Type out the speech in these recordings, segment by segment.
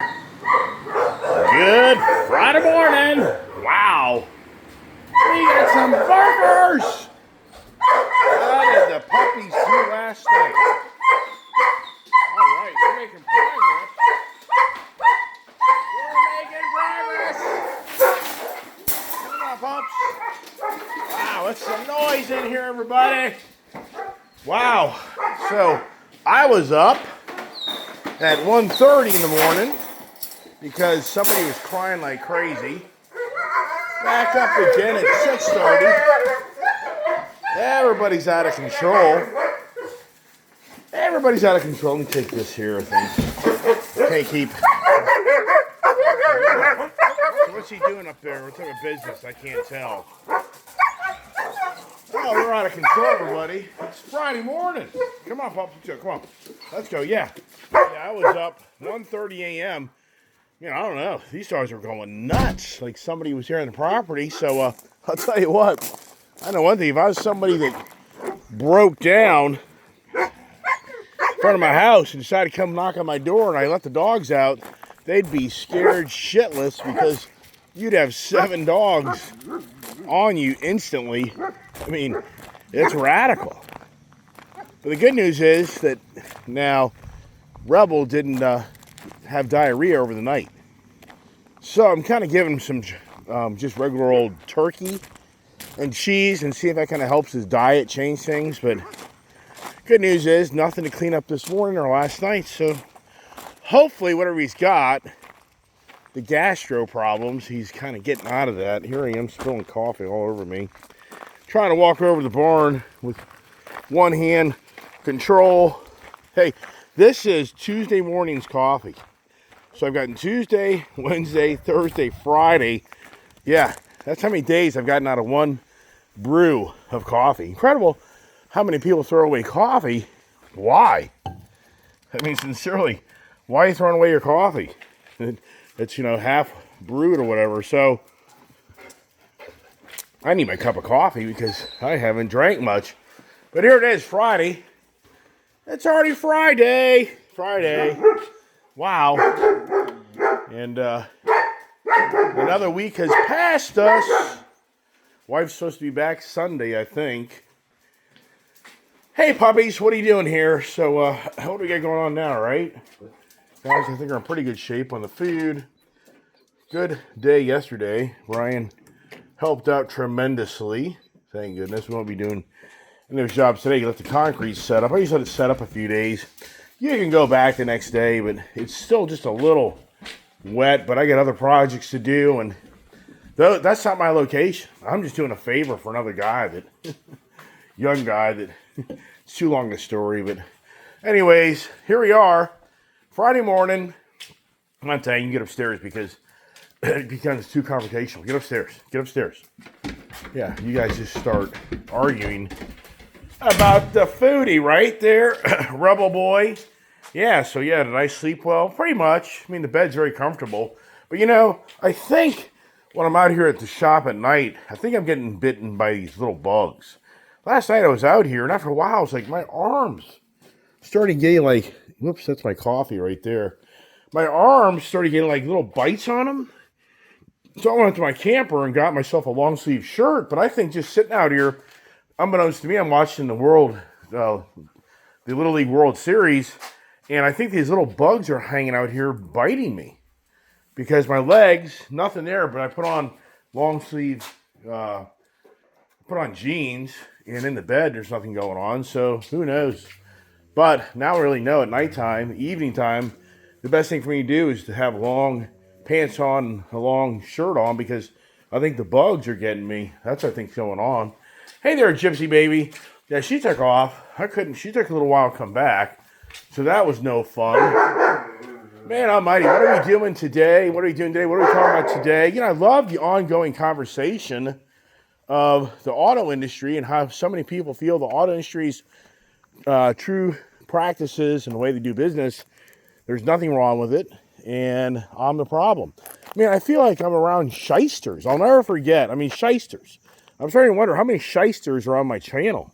Good Friday morning. Wow. We got some burgers. How did the puppies do last night? All right, we're making progress. We're making progress. Come on, pups. Wow, what's some noise in here, everybody? Wow. So, I was up at 1:30 in the morning because somebody was crying like crazy. Back up again at 6:30. Everybody's out of control. Everybody's out of control. Let me take this here, I think. Can't keep. So what's he doing up there? What type of business? I can't tell. Oh, we're out of control, everybody. It's Friday morning. Come on, Pop. Come on. Let's go. Yeah, I was up 1:30 a.m. You know, I don't know. These dogs are going nuts. Like somebody was here on the property. So I'll tell you what. I know one thing. If I was somebody that broke down in front of my house and decided to come knock on my door and I let the dogs out, they'd be scared shitless because you'd have 7 dogs on you instantly. I mean, it's radical. But the good news is that now Rebel didn't have diarrhea over the night. So I'm kind of giving him some just regular old turkey and cheese and see if that kind of helps his diet change things. But good news is nothing to clean up this morning or last night. So hopefully whatever he's got, the gastro problems, he's kind of getting out of that. Here I am spilling coffee all over me. Trying to walk over the barn with one hand control. Hey, this is Tuesday morning's coffee. So I've gotten Tuesday, Wednesday, Thursday, Friday. Yeah, that's how many days I've gotten out of one brew of coffee. Incredible how many people throw away coffee. Why? I mean, sincerely, why are you throwing away your coffee? It's, half brewed or whatever. So I need my cup of coffee because I haven't drank much. But here it is, Friday. It's already Friday. Wow. And another week has passed us. Wife's supposed to be back Sunday, I think. Hey, puppies, what are you doing here? So, what do we got going on now, right? Guys, I think we're in pretty good shape on the food. Good day yesterday. Brian helped out tremendously. Thank goodness. We won't be doing any of those jobs today. You let the concrete set up. I usually let it set up a few days. You can go back the next day, but it's still just a little wet. But I got other projects to do, and that's not my location. I'm just doing a favor for another guy young guy that it's too long a story. But anyways, here we are, Friday morning. I'm not telling you, get upstairs because it becomes too confrontational. Get upstairs. Yeah, you guys just start arguing about the foodie right there, Rebel boy. Yeah, so did I sleep well? Pretty much. I mean, the bed's very comfortable. But I think when I'm out here at the shop at night, I think I'm getting bitten by these little bugs. Last night I was out here, and after a while, it's like my arms started getting like, whoops, that's my coffee right there. My arms started getting like little bites on them. So I went to my camper and got myself a long sleeve shirt. But I think just sitting out here, unbeknownst to me, I'm watching the Little League World Series, and I think these little bugs are hanging out here biting me because my legs, nothing there, but I put on long sleeve, put on jeans, and in the bed there's nothing going on, so who knows? But now I really know at nighttime, evening time, the best thing for me to do is to have long pants on, a long shirt on, because I think the bugs are getting me. That's what I think's going on. Hey there, Gypsy baby. Yeah, she took off. She took a little while to come back. So that was no fun. Man almighty, what are we doing today? What are we talking about today? I love the ongoing conversation of the auto industry and how so many people feel the auto industry's true practices and the way they do business. There's nothing wrong with it, and I'm the problem. I feel like I'm around Shysters. I'll never forget. Shysters. I'm starting to wonder how many Shysters are on my channel.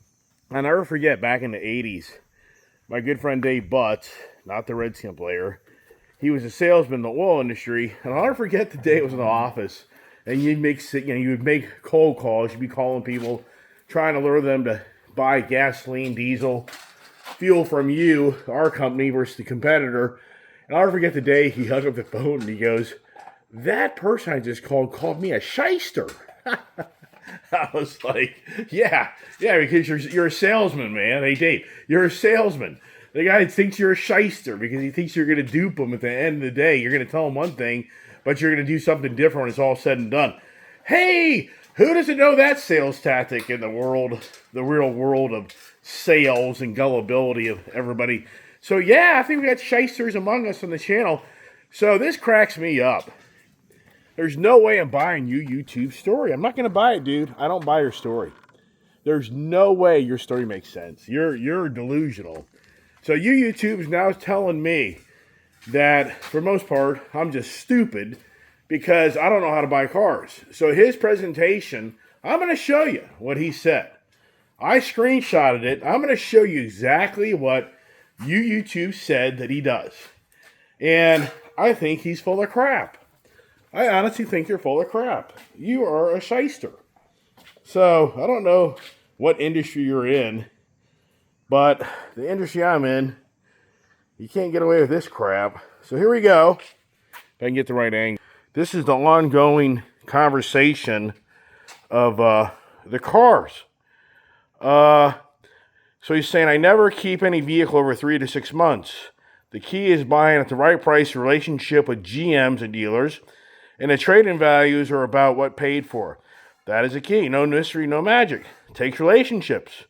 I'll never forget back in the 80s, my good friend Dave Butts, not the Redskin player, he was a salesman in the oil industry, and I'll never forget the day it was in the office, and you would make cold calls. You'd be calling people, trying to lure them to buy gasoline, diesel, fuel from you, our company, versus the competitor. And I'll never forget the day he hung up the phone and he goes, "That person I just called me a shyster." I was like, yeah, because you're a salesman, man. Hey, Dave, you're a salesman. The guy thinks you're a shyster because he thinks you're going to dupe him at the end of the day. You're going to tell him one thing, but you're going to do something different when it's all said and done. Hey, who doesn't know that sales tactic in the real world of sales and gullibility of everybody? So, yeah, I think we got shysters among us on the channel. So this cracks me up. There's no way I'm buying you YouTube story. I'm not going to buy it, dude. I don't buy your story. There's no way your story makes sense. You're delusional. So you YouTube's now telling me that, for the most part, I'm just stupid because I don't know how to buy cars. So his presentation, I'm going to show you what he said. I screenshotted it. I'm going to show you exactly what you YouTube said that he does. And I think he's full of crap. I honestly think you're full of crap. You are a shyster. So, I don't know what industry you're in, but the industry I'm in, you can't get away with this crap. So here we go. If I can get the right angle. This is the ongoing conversation of the cars. So he's saying, I never keep any vehicle over 3 to 6 months. The key is buying at the right price, relationship with GMs and dealers, and the trade-in values are about what paid for. That is the key. No mystery, no magic. It takes relationships.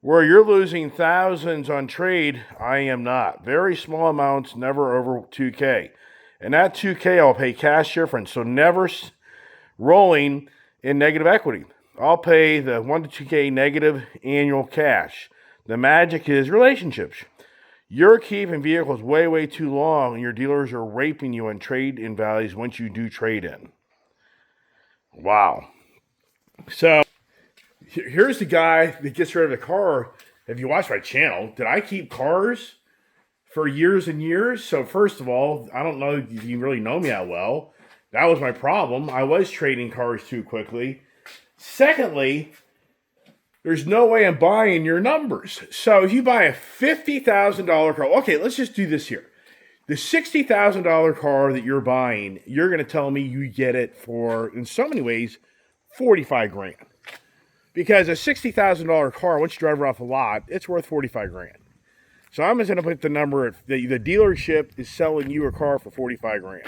Where you're losing thousands on trade, I am not. Very small amounts, never over $2K. And that $2K I'll pay cash difference. So never rolling in negative equity. I'll pay the $1 to $2K negative annual cash. The magic is relationships. You're keeping vehicles way, way too long, and your dealers are raping you on trade-in values once you do trade-in. Wow. So, here's the guy that gets rid of the car. If you watch my channel, did I keep cars for years and years? So, first of all, I don't know if you really know me that well. That was my problem. I was trading cars too quickly. Secondly, there's no way I'm buying your numbers. So if you buy a $50,000 car, okay, let's just do this here. The $60,000 car that you're buying, you're going to tell me you get it for, in so many ways, $45,000. Because a $60,000 car, once you drive it off a lot, it's worth $45,000. So I'm just going to put the number, the dealership is selling you a car for $45,000.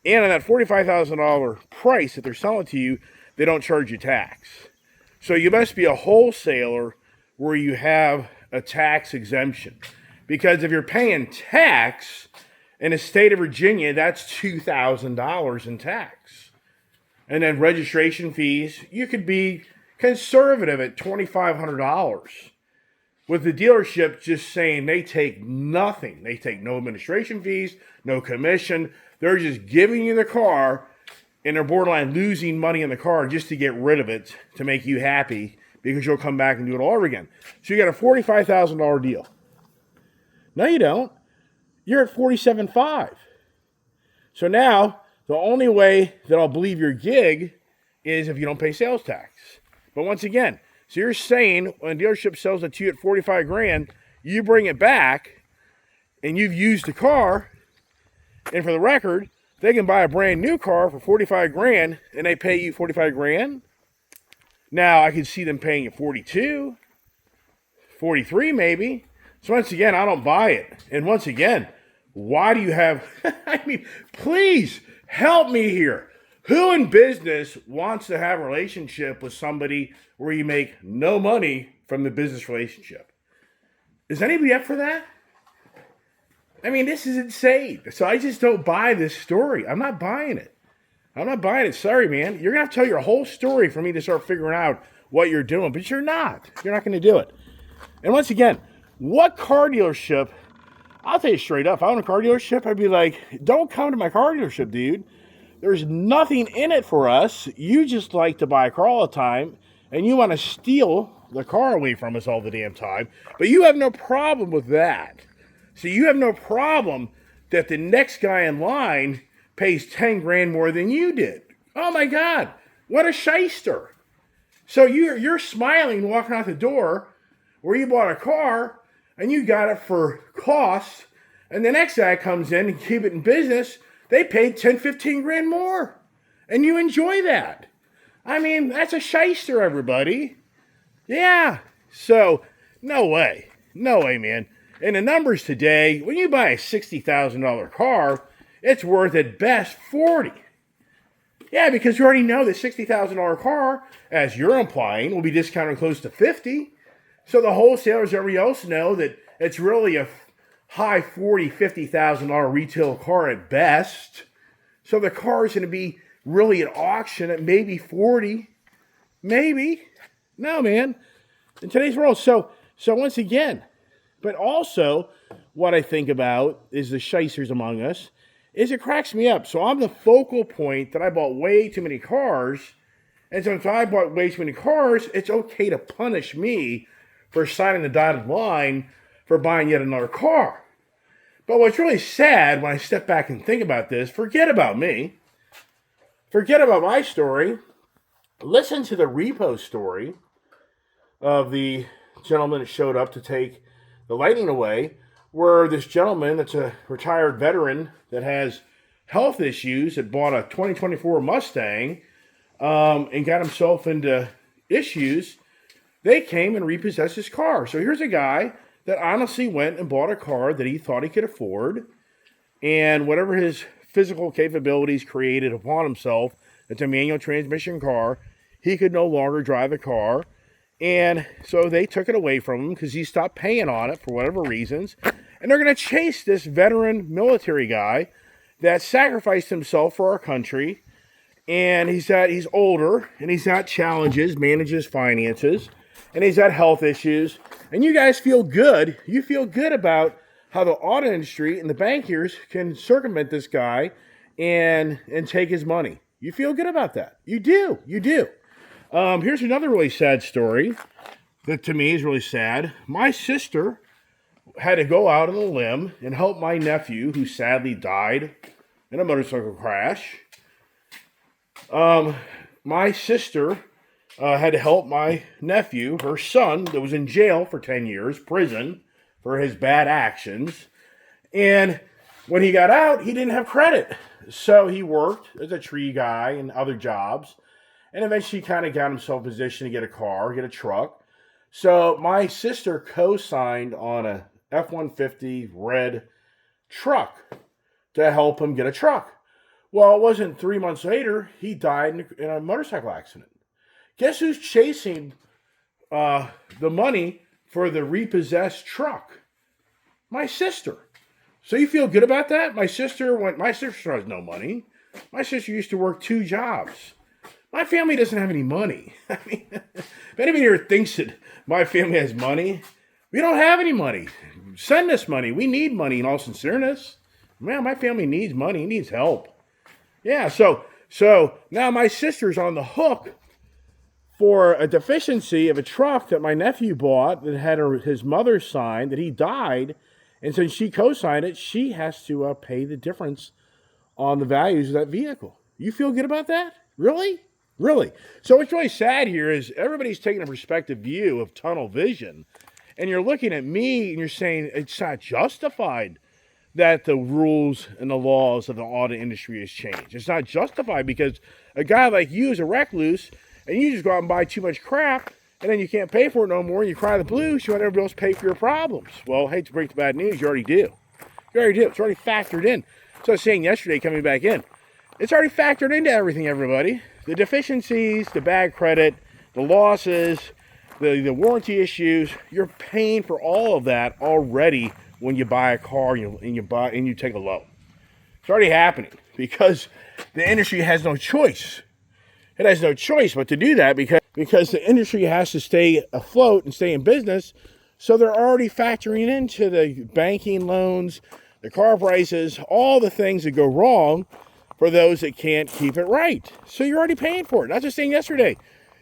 And on that $45,000 price that they're selling to you, they don't charge you tax. So you must be a wholesaler where you have a tax exemption. Because if you're paying tax in the state of Virginia, that's $2,000 in tax. And then registration fees, you could be conservative at $2,500. With the dealership just saying they take nothing. They take no administration fees, no commission. They're just giving you the car, and they're borderline losing money in the car just to get rid of it to make you happy because you'll come back and do it all over again. So you got a $45,000 deal. No, you don't. You're at $47,500. So now, the only way that I'll believe your gig is if you don't pay sales tax. But once again, so you're saying when a dealership sells it to you at $45,000, you bring it back and you've used the car, and for the record, they can buy a brand new car for $45,000 and they pay you $45,000. Now I can see them paying you $42,000, $43,000 maybe. So once again, I don't buy it. And once again, why do you have, I mean, please help me here. Who in business wants to have a relationship with somebody where you make no money from the business relationship? Is anybody up for that? I mean, this is insane. So I just don't buy this story. I'm not buying it. I'm not buying it. Sorry, man. You're going to have to tell your whole story for me to start figuring out what you're doing. But you're not. You're not going to do it. And once again, what car dealership, I'll tell you straight up, if I own a car dealership, I'd be like, don't come to my car dealership, dude. There's nothing in it for us. You just like to buy a car all the time, and you want to steal the car away from us all the damn time. But you have no problem with that. So you have no problem that the next guy in line pays 10 grand more than you did. Oh my God, what a shyster. So you're smiling walking out the door where you bought a car and you got it for cost, and the next guy comes in and keep it in business, they paid 10, 15 grand more. And you enjoy that. I mean, that's a shyster, everybody. Yeah. So, no way. No way, man. And the numbers today, when you buy a $60,000 car, it's worth at best 40. Yeah, because you already know the $60,000 car, as you're implying, will be discounted close to 50. So the wholesalers, everybody else know that it's really a high $40,000, $50,000 retail car at best. So the car is going to be really at auction at maybe 40. Maybe. No, man. In today's world. So once again, but also what I think about is the shysters among us, is it cracks me up. So I'm the focal point that I bought way too many cars. And so if I bought way too many cars, it's okay to punish me for signing the dotted line for buying yet another car. But what's really sad when I step back and think about this, forget about me. Forget about my story. Listen to the repo story of the gentleman that showed up to take the Lightning away, where this gentleman that's a retired veteran that has health issues that bought a 2024 Mustang and got himself into issues, they came and repossessed his car. So here's a guy that honestly went and bought a car that he thought he could afford, and whatever his physical capabilities created upon himself, it's a manual transmission car, he could no longer drive the car. And so they took it away from him because he stopped paying on it for whatever reasons. And they're going to chase this veteran military guy that sacrificed himself for our country. And he's older, and he's got challenges, manages finances, and he's got health issues. And you guys feel good. You feel good about how the auto industry and the bankers can circumvent this guy and take his money. You feel good about that. You do. You do. Here's another really sad story that to me is really sad. My sister had to go out on a limb and help my nephew, who sadly died in a motorcycle crash. My sister had to help my nephew, her son, that was in jail for 10 years, prison, for his bad actions. And when he got out, he didn't have credit. So he worked as a tree guy and other jobs. And eventually kind of got himself positioned to get a car, get a truck. So my sister co-signed on a F-150 red truck to help him get a truck. Well, it wasn't 3 months later, he died in a motorcycle accident. Guess who's chasing the money for the repossessed truck? My sister. So you feel good about that? My sister has no money. My sister used to work 2 jobs. My family doesn't have any money. I mean, if anybody here thinks that my family has money, we don't have any money. Send us money. We need money in all sincereness. Man, my family needs money, needs help. Yeah, so now my sister's on the hook for a deficiency of a truck that my nephew bought that had his mother signed, that he died. And since she co-signed it, she has to pay the difference on the values of that vehicle. You feel good about that? Really? Really. So what's really sad here is everybody's taking a perspective view of tunnel vision. And you're looking at me and you're saying it's not justified that the rules and the laws of the auto industry has changed. It's not justified because a guy like you is a recluse and you just go out and buy too much crap and then you can't pay for it no more and you cry the blues. You want everybody else to pay for your problems. Well, I hate to break the bad news. You already do. You already do. It's already factored in. So I was saying yesterday coming back in, it's already factored into everything, everybody. The deficiencies, the bad credit, the losses, the warranty issues, you're paying for all of that already when you buy a car and you take a loan. It's already happening because the industry has no choice. It has no choice but to do that because the industry has to stay afloat and stay in business. So they're already factoring into the banking loans, the car prices, all the things that go wrong for those that can't keep it right. So you're already paying for it. I was just saying yesterday,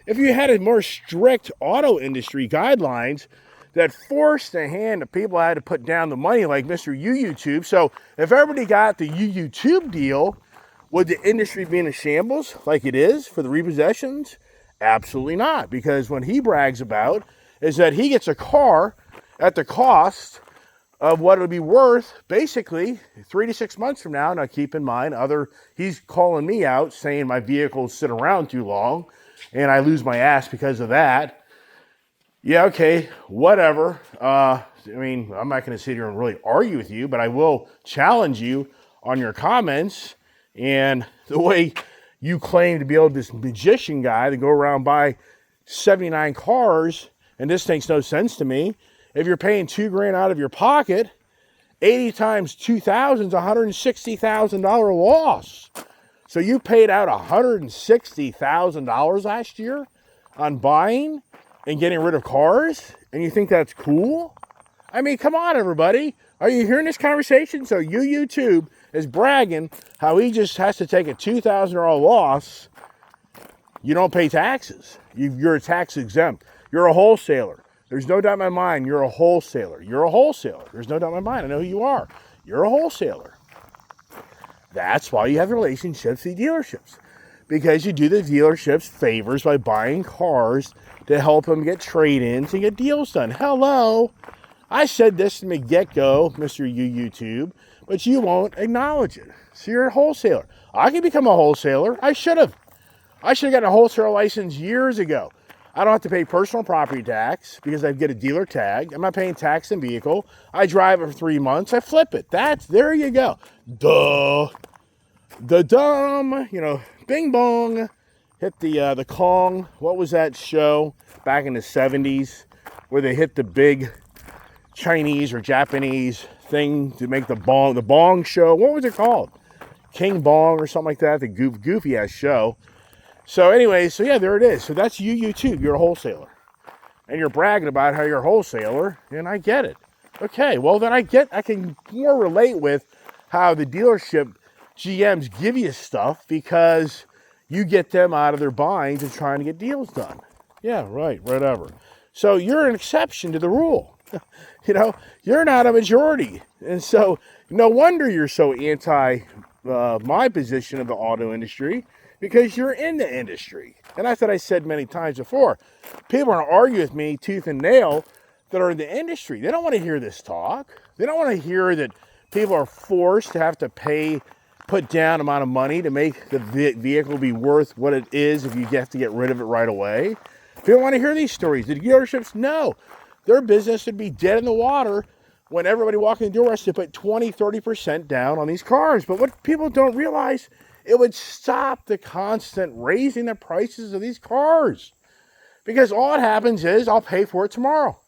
if you had a more strict auto industry guidelines that forced the hand of people that had to put down the money, like Mr. YouTube. So if everybody got the YouTube deal, would the industry be in a shambles like it is for the repossessions? Absolutely not, because what he brags about is that he gets a car at the cost of what it would be worth basically 3 to 6 months from now. Now keep in mind, he's calling me out saying my vehicles sit around too long and I lose my ass because of that. Yeah, okay, whatever. I mean, I'm not going to sit here and really argue with you, but I will challenge you on your comments and the way you claim to be able to, this magician guy to go around buy 79 cars, and this makes no sense to me. If you're paying $2,000 out of your pocket, 80 times 2,000 is $160,000 loss. So you paid out $160,000 last year on buying and getting rid of cars, and you think that's cool? I mean, come on, everybody. Are you hearing this conversation? So YouTube is bragging how he just has to take a $2,000 loss. You don't pay taxes. You're tax exempt. You're a wholesaler. There's no doubt in my mind you're a wholesaler. You're a wholesaler. There's no doubt in my mind. I know who you are. You're a wholesaler. That's why you have relationships with the dealerships. Because you do the dealerships favors by buying cars to help them get trade-ins and get deals done. Hello. I said this from the get-go, Mr. YouTube, but you won't acknowledge it. So you're a wholesaler. I can become a wholesaler. I should have. I should have gotten a wholesaler license years ago. I don't have to pay personal property tax because I get a dealer tag. I'm not paying tax in vehicle. I drive it for 3 months. I flip it. There you go. Duh. The dumb, bing bong. Hit the Kong. What was that show back in the 70s where they hit the big Chinese or Japanese thing to make the bong show? What was it called? King Bong or something like that. The goofy ass show. So anyway, yeah, there it is. So that's YouTube. You're a wholesaler. And you're bragging about how you're a wholesaler, and I get it. Okay, well then I can more relate with how the dealership GMs give you stuff because you get them out of their binds and trying to get deals done. Yeah, right, whatever. So you're an exception to the rule. You're not a majority. And so no wonder you're so anti my position of the auto industry, because you're in the industry. And that's what I said many times before. People want to argue with me tooth and nail that are in the industry. They don't want to hear this talk. They don't want to hear that people are forced to have to put down amount of money to make the vehicle be worth what it is if you have to get rid of it right away. People want to hear these stories. The dealerships, no. Their business would be dead in the water when everybody walking the door has to put 20, 30% down on these cars. But what people don't realize, it would stop the constant raising the prices of these cars. Because all that happens is I'll pay for it tomorrow.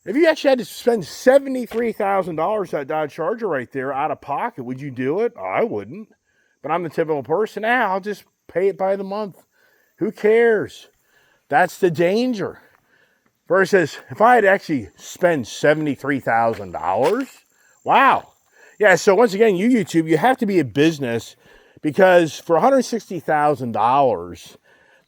If you actually had to spend $73,000 that Dodge Charger right there out of pocket, would you do it? I wouldn't. But I'm the typical person. I'll just pay it by the month. Who cares? That's the danger. Versus if I had to actually spend $73,000, wow. Yeah, so once again, YouTube, you have to be a business, because for $160,000,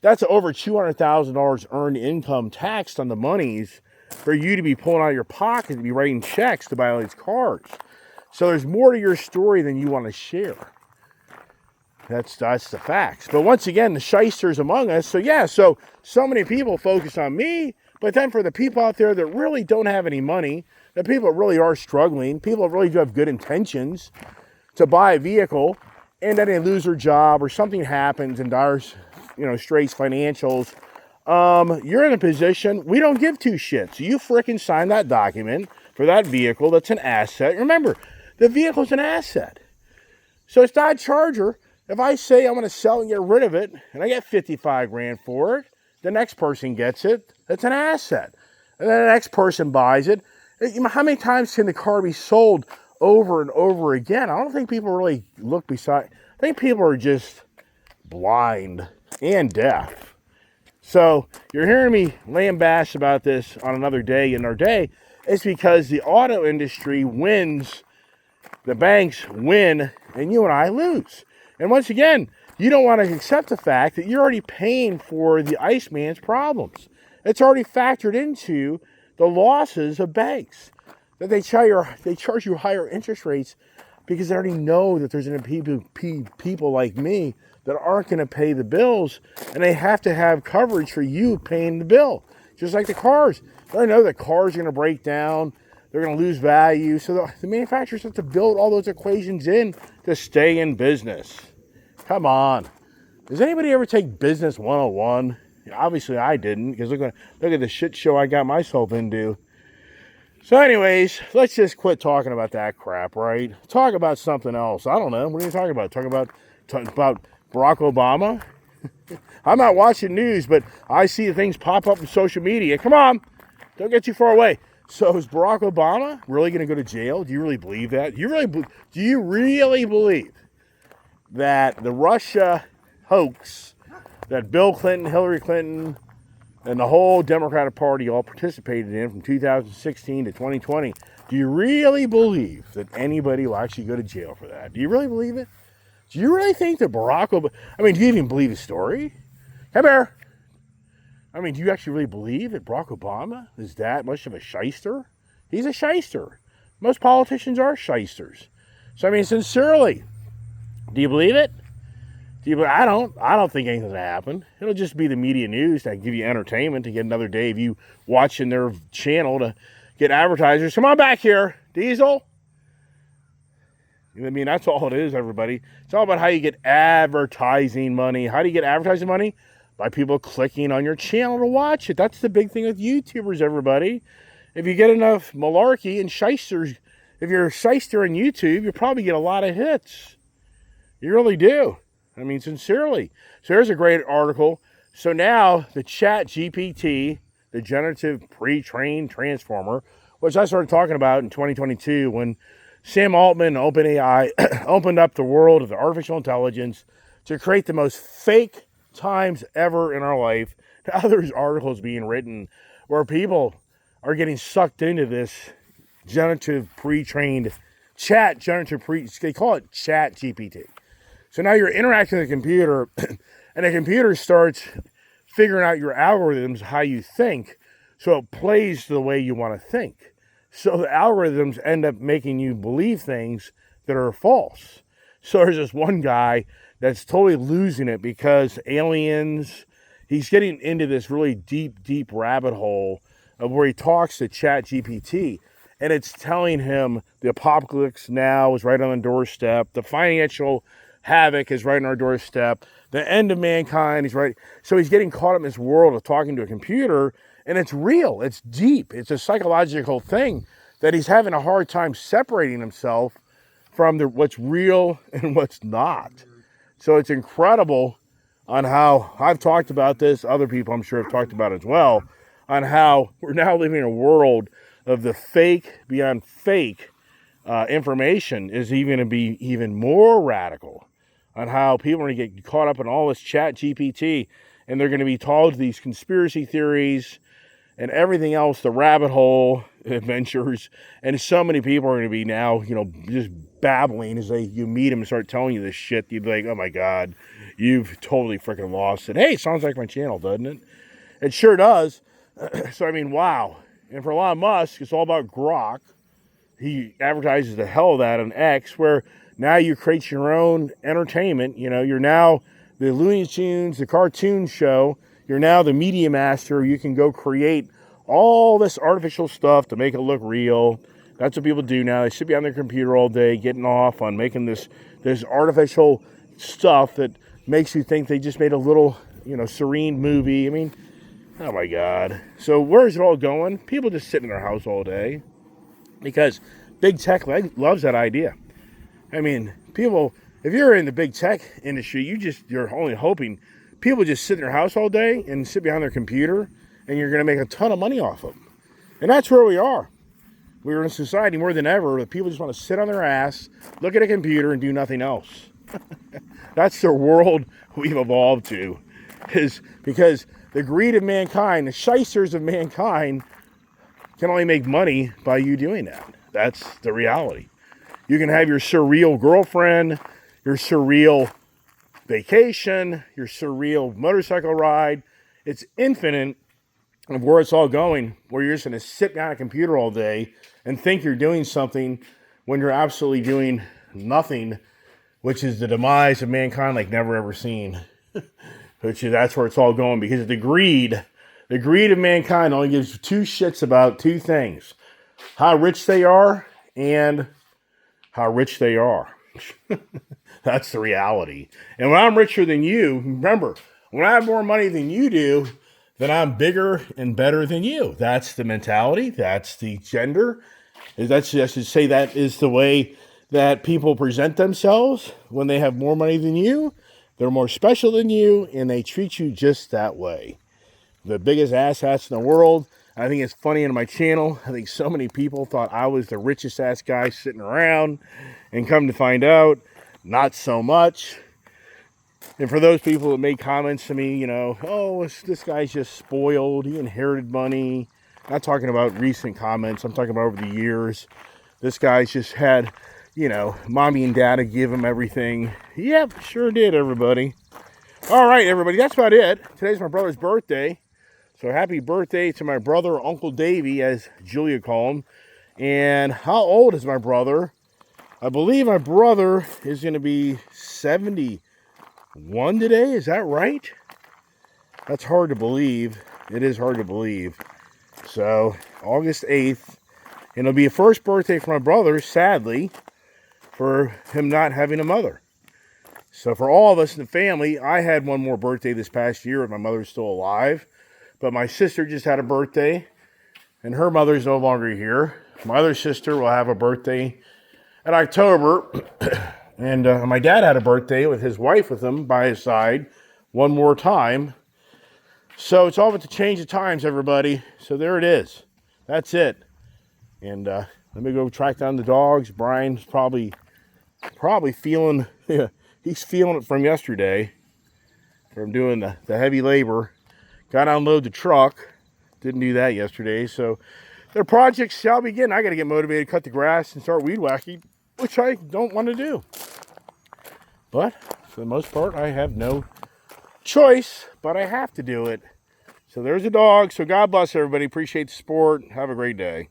that's over $200,000 earned income taxed on the monies for you to be pulling out of your pocket to be writing checks to buy all these cars. So there's more to your story than you want to share. That's the facts. But once again, the shysters among us. So yeah, so many people focus on me, but then for the people out there that really don't have any money, the people that really are struggling, people that really do have good intentions to buy a vehicle, and then they lose their job or something happens and dire, straits financials, you're in a position, we don't give two shits. You frickin' sign that document for that vehicle that's an asset. Remember, the vehicle's an asset. So it's Dodge Charger. If I say I'm going to sell and get rid of it, and I get $55,000 for it, the next person gets it, that's an asset. And then the next person buys it. How many times can the car be sold over and over again? I don't think people really look beside. I think people are just blind and deaf. So you're hearing me laying bash about this on another day in our day. It's because the auto industry wins, the banks win, and you and I lose. And once again, you don't want to accept the fact that you're already paying for the Iceman's problems. It's already factored into the losses of banks. That they charge you higher interest rates because they already know that there's going to be people like me that aren't going to pay the bills, and they have to have coverage for you paying the bill. Just like the cars. They know that cars are going to break down. They're going to lose value. So the manufacturers have to build all those equations in to stay in business. Come on. Does anybody ever take Business 101? Obviously, I didn't, because look at the shit show I got myself into. So anyways, let's just quit talking about that crap, right? Talk about something else. I don't know. What are you talking about? Talk about Barack Obama? I'm not watching news, but I see things pop up in social media. Come on. Don't get too far away. So is Barack Obama really going to go to jail? Do you really believe that? Do you really believe that the Russia hoax that Bill Clinton, Hillary Clinton, and the whole Democratic Party all participated in from 2016 to 2020, do you really believe that anybody will actually go to jail for that? Do you really believe it? Do you really think that Barack Obama... I mean, do you even believe his story? Come here. I mean, do you actually really believe that Barack Obama is that much of a shyster? He's a shyster. Most politicians are shysters. So, I mean, sincerely, do you believe it? I don't think anything's going to happen. It'll just be the media news to give you entertainment, to get another day of you watching their channel to get advertisers. Come on back here, Diesel. I mean, that's all it is, everybody. It's all about how you get advertising money. How do you get advertising money? By people clicking on your channel to watch it. That's the big thing with YouTubers, everybody. If you get enough malarkey and shysters, if you're a shyster on YouTube, you'll probably get a lot of hits. You really do. I mean, sincerely. So here's a great article. So now the Chat GPT, the generative pre-trained transformer, which I started talking about in 2022 when Sam Altman, OpenAI, opened up the world of the artificial intelligence to create the most fake times ever in our life. Now there's articles being written where people are getting sucked into this generative pre-trained they call it Chat GPT. So now you're interacting with a computer, and the computer starts figuring out your algorithms, how you think, so it plays the way you want to think. So the algorithms end up making you believe things that are false. So there's this one guy that's totally losing it because aliens, he's getting into this really deep rabbit hole of where he talks to Chat GPT, and it's telling him the apocalypse now is right on the doorstep, the financial havoc is right on our doorstep, the end of mankind is right. So he's getting caught up in this world of talking to a computer, and it's real, it's deep, it's a psychological thing that he's having a hard time separating himself from what's real and what's not. So it's incredible on how, I've talked about this, other people I'm sure have talked about it as well, on how we're now living in a world of the fake beyond fake information is even going to be even more radical, on how people are going to get caught up in all this Chat GPT, and they're going to be told these conspiracy theories and everything else, the rabbit hole adventures, and so many people are going to be now, just babbling as you meet them and start telling you this shit. You'd be like, oh my God, you've totally freaking lost it. Hey, it sounds like my channel, doesn't it? It sure does. So, I mean, wow. And for Elon Musk, it's all about grok. He advertises the hell of that on X, where now you create your own entertainment. You're now the Looney Tunes, the cartoon show. You're now the media master. You can go create all this artificial stuff to make it look real. That's what people do now. They sit behind their computer all day, getting off on making this artificial stuff that makes you think they just made a little, serene movie. I mean, oh my God. So where's it all going? People just sit in their house all day because big tech loves that idea. I mean, people, if you're in the big tech industry, you're only hoping people just sit in their house all day and sit behind their computer, and you're going to make a ton of money off of them. And that's where we are. We're in a society more than ever that people just want to sit on their ass, look at a computer, and do nothing else. That's the world we've evolved to. Is because the greed of mankind, the shysters of mankind, can only make money by you doing that. That's the reality. You can have your surreal girlfriend, your surreal vacation, your surreal motorcycle ride. It's infinite, of where it's all going, where you're just going to sit behind a computer all day and think you're doing something when you're absolutely doing nothing, which is the demise of mankind like never ever seen. That's where it's all going, because the greed of mankind only gives two shits about two things: how rich they are and how rich they are. That's the reality. And when I'm richer than you, remember, when I have more money than you do, then I'm bigger and better than you. That's the mentality. That's the gender. That's just to say that is the way that people present themselves when they have more money than you. They're more special than you, and they treat you just that way. The biggest asshats in the world. I think it's funny on my channel. I think so many people thought I was the richest ass guy sitting around, and come to find out, not so much. And for those people that made comments to me, you know, oh, this guy's just spoiled, he inherited money. I'm not talking about recent comments, I'm talking about over the years. This guy's just had, you know, mommy and daddy give him everything. Yep, sure did, everybody. All right, everybody, that's about it. Today's my brother's birthday. So happy birthday to my brother, Uncle Davey, as Julia called him. And how old is my brother? I believe my brother is going to be 71 today. Is that right? That's hard to believe. It is hard to believe. So, August 8th. And it'll be a first birthday for my brother, sadly, for him not having a mother. So for all of us in the family, I had one more birthday this past year if my mother's still alive. But my sister just had a birthday, and her mother's no longer here. My other sister will have a birthday in October. And my dad had a birthday with his wife with him by his side one more time. So it's all about the change of times, everybody. So there it is. That's it. And let me go track down the dogs. Brian's probably feeling, he's feeling it from yesterday, from doing the heavy labor. Got to unload the truck. Didn't do that yesterday. So their projects shall begin. I got to get motivated, cut the grass, and start weed whacking, which I don't want to do. But for the most part, I have no choice, but I have to do it. So there's a dog. So God bless everybody. Appreciate the support. Have a great day.